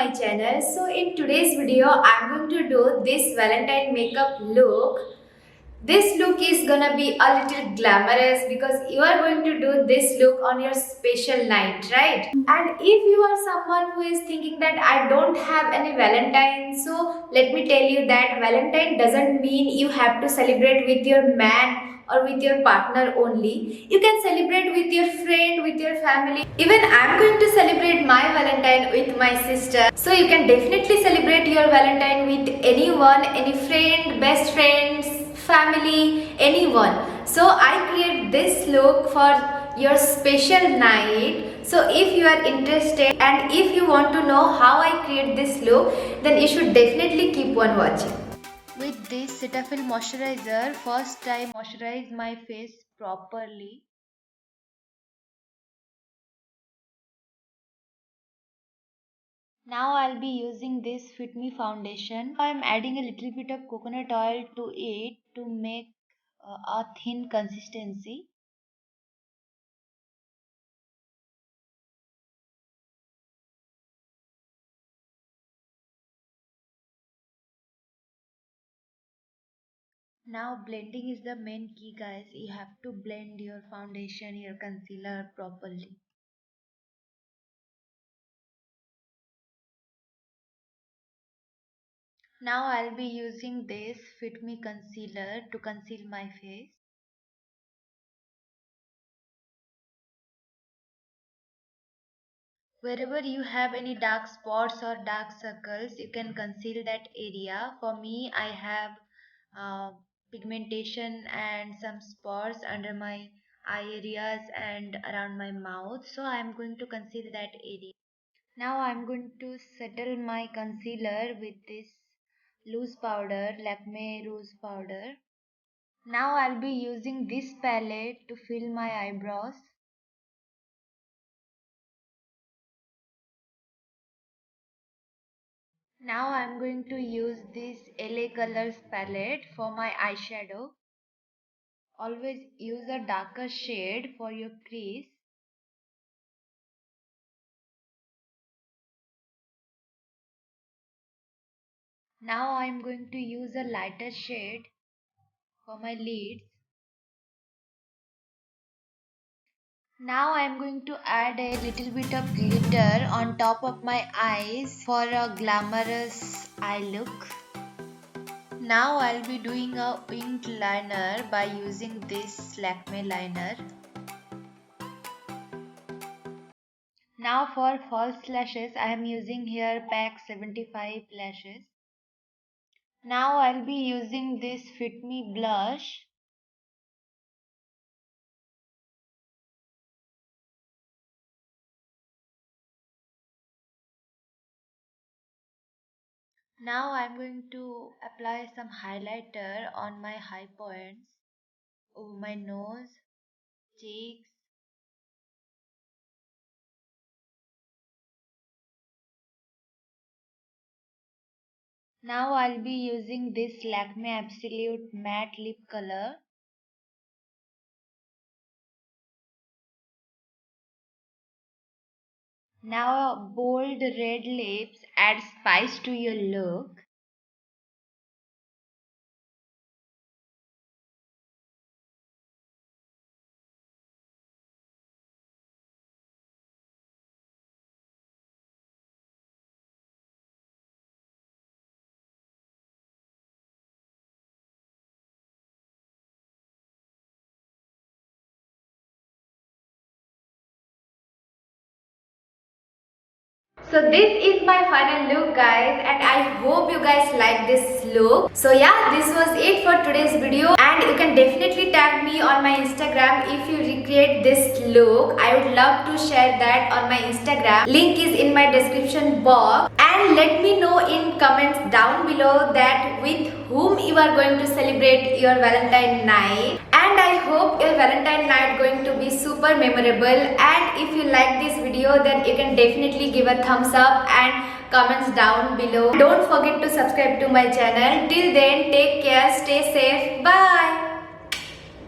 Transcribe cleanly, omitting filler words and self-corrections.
my channel. So in today's video I'm going to do this Valentine makeup look. This look is gonna be a little glamorous because you are going to do this look on your special night, right? And if you are someone who is thinking that I don't have any Valentine, so let me tell you that Valentine doesn't mean you have to celebrate with your man or with your partner only. You can celebrate with your friend, with your family. Even I'm going to celebrate my Valentine with my sister. So you can definitely celebrate your Valentine with anyone, any friend, best friends, family, anyone. So I create this look for your special night. So if you are interested and if you want to know how I create this look, then you should definitely keep on watching. With this Cetaphil moisturizer, first I moisturize my face properly. Now I'll be using this Fit Me foundation. I'm adding a little bit of coconut oil to it to make a thin consistency. Now blending is the main key, guys. You have to blend your foundation, your concealer properly. Now I'll be using this Fit Me concealer to conceal my face. Wherever you have any dark spots or dark circles, you can conceal that area. For me, I have pigmentation and some spots under my eye areas and around my mouth. So I'm going to conceal that area. Now I'm going to settle my concealer with this loose powder, Lakme Rose powder. Now I'll be using this palette to fill my eyebrows. Now I'm going to use this LA Colors palette for my eyeshadow. Always use a darker shade for your crease. Now I'm going to use a lighter shade for my lids. Now I'm going to add a little bit of glitter on top of my eyes for a glamorous eye look. Now I'll be doing a winged liner by using this Lakme liner. Now for false lashes, I am using here pack 75 lashes. Now I'll be using this Fit Me blush. Now I'm going to apply some highlighter on my high points, over my nose, cheeks. Now I'll be using this Lakme Absolute Matte Lip Color. Now bold red lips add spice to your look. So this is my final look, guys, and I hope you guys like this look. So yeah, this was it for today's video, and you can definitely tag me on my Instagram if you recreate this look. I would love to share that on my Instagram. Link is in my description box, and let me know in comments down below that with whom you are going to celebrate your Valentine night. And I hope your Valentine night going to be super memorable. And if you like this video, then you can definitely give a thumbs up and comments down below. Don't forget to subscribe to my channel. Till then, take care, stay safe, bye.